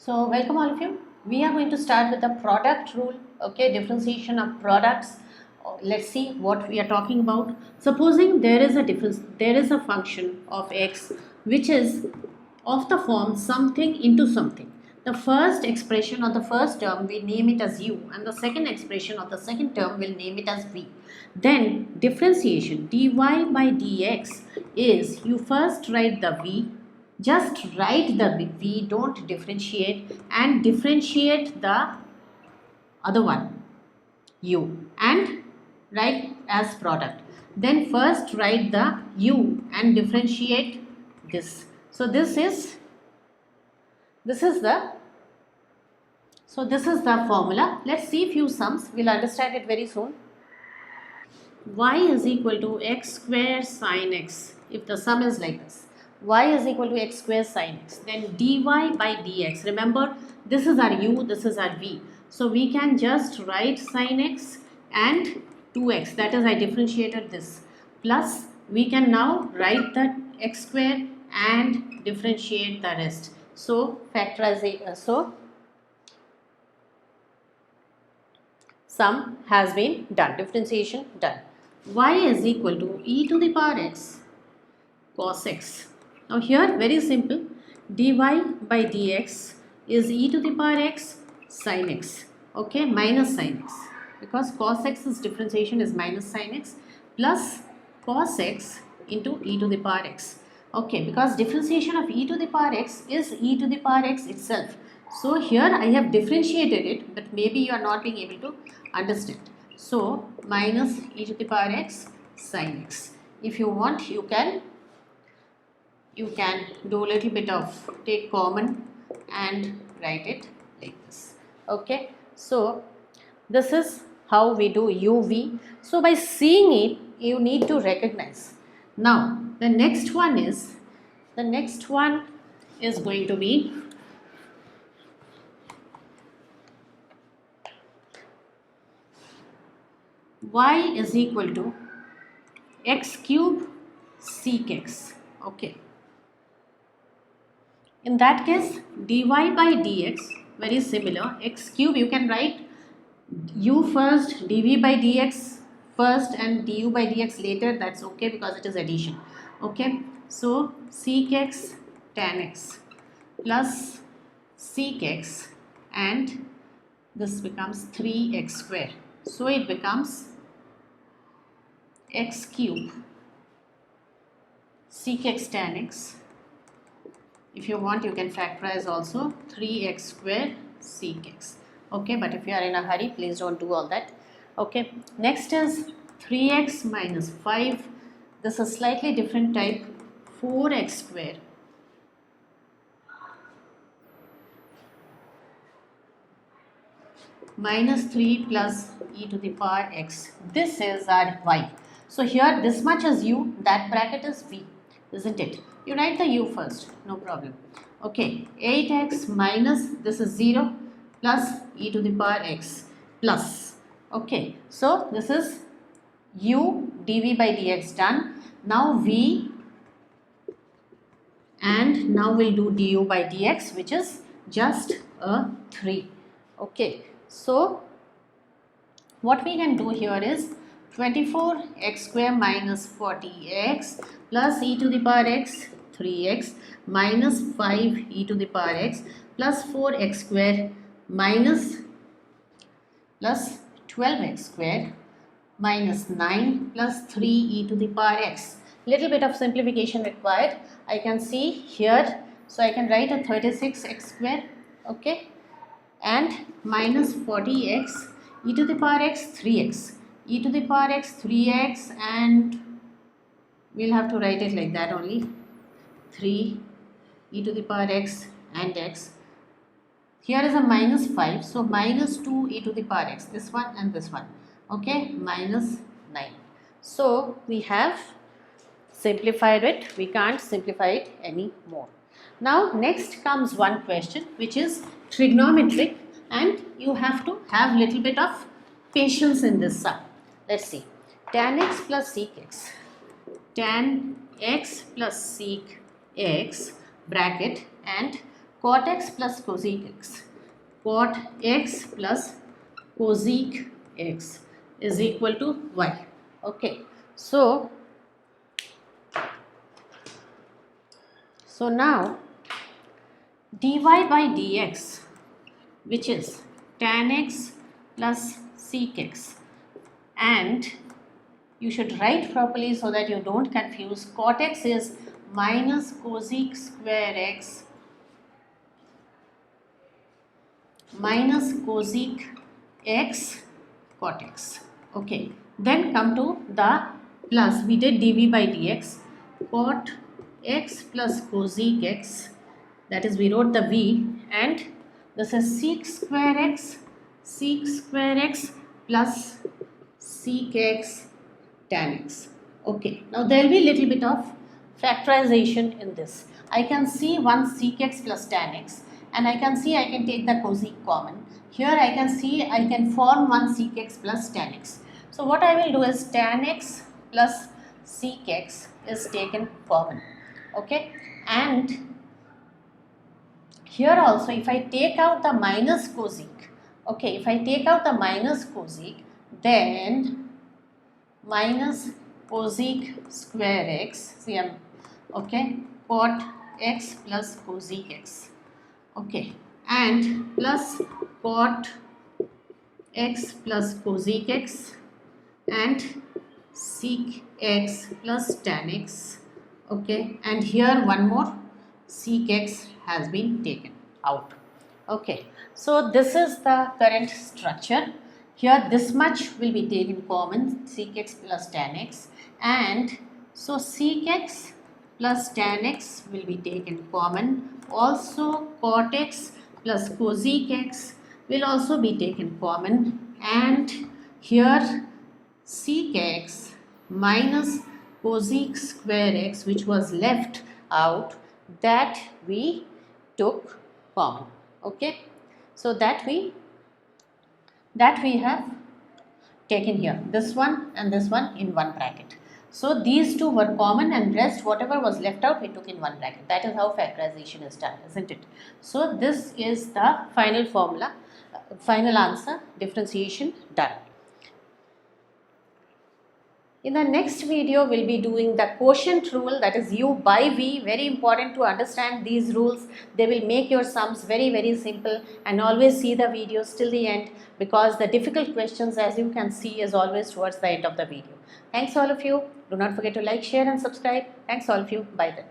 So welcome all of you. We are going to start with the product rule, okay, differentiation of products. Let's see what we are talking about. Supposing there is a difference, there is a function of x which is of the form something into something. The first expression or the first term we name it as u, and the second expression or the second term will name it as v. Then differentiation dy by dx is you first write the v, just write the v, don't differentiate, and differentiate the other one u and write as product. Then first write the u and differentiate this. So this is the formula. Let's see few sums. We'll understand it very soon. Y is equal to x square sin x. If the sum is like this, y is equal to x square sin x. Then dy by dx. Remember, this is our u, this is our v. So we can just write sin x and 2x. That is, I differentiated this. Plus, we can now write the x square and differentiate the rest. So factorization. Sum has been done. Differentiation done. Y is equal to e to the power x cos x. Now here very simple, dy by dx is e to the power x sin x, okay, minus sin x, because cos x's differentiation is minus sin x, plus cos x into e to the power x, okay, because differentiation of e to the power x is e to the power x itself. So here I have differentiated it, but maybe you are not being able to understand. So minus e to the power x sin x. If you want, you can do a little bit of take common and write it like this. Okay. So this is how we do uv. So by seeing it, you need to recognize. Now the next one is going to be y is equal to x cube sec x, okay. In that case, dy by dx, very similar, x cube you can write u first, dv by dx first and du by dx later, that's okay because it is addition, okay. So sec x tan x plus sec x and this becomes 3x square. So it becomes x cube sec x tan x. If you want, you can factorize also 3x square sec x, okay, but if you are in a hurry, please don't do all that, okay. Next is 3x minus 5. This is slightly different type, 4x square minus 3 plus e to the power x. This is our y. So here this much is u, that bracket is v, isn't it? You write the u first, no problem. Okay, 8x minus, this is 0 plus e to the power x plus. Okay, so this is u dv by dx done. Now v, and now we'll do du by dx, which is just a 3. Okay, so what we can do here is 24x square minus 40x plus e to the power x 3x minus 5 e to the power x plus 4x square minus plus 12x square minus 9 plus 3 e to the power x. Little bit of simplification required. I can see here, so I can write a 36x square, okay, and minus 40x e to the power x 3x, e to the power x 3x, and we'll have to write it like that only, 3 e to the power x and x. Here is a minus 5, so minus 2 e to the power x, this one and this one, okay, minus 9. So we have simplified it, we can't simplify it any more. Now next comes one question which is trigonometric, and you have to have little bit of patience in this sum. Let's see, tan x plus sec x, tan x plus sec x bracket and cot x plus cosec x. Cot x plus cosec x is equal to y. Okay. So now dy by dx, which is tan x plus sec x, and you should write properly so that you don't confuse. Cot x is minus cosec square x minus cosec x cot x. Okay, then come to the plus. We did dv by dx. Cot x plus cosec x, that is we wrote the v, and this is sec square x plus sec x tan x. Okay, now there will be little bit of factorization in this. I can see one sec x plus tan x, and I can see I can take the cosec common. Here I can see I can form one sec x plus tan x. So what I will do is tan x plus sec x is taken common. Okay, and here also if I take out the minus cosec, okay, if I take out the minus cosec, then minus cosec square x, see, okay, cot x plus cosec x, okay, and plus cot x plus cosec x and sec x plus tan x, okay, and here one more sec x has been taken out. Okay, so this is the current structure. Here this much will be taken common, sec x plus tan x, and so sec x plus tan x will be taken common. Also cot x plus cosec x will also be taken common, and here sec x minus cosec square x, which was left out, that we took common. Okay, so that we have taken here, this one and this one in one bracket. So these two were common, and rest whatever was left out we took in one bracket. That is how factorization is done, isn't it? So this is the final formula, final answer, differentiation done. In the next video, we'll be doing the quotient rule, that is U by V. Very important to understand these rules. They will make your sums very, very simple, and always see the videos till the end, because the difficult questions, as you can see, is always towards the end of the video. Thanks all of you. Do not forget to like, share and subscribe. Thanks all of you. Bye then.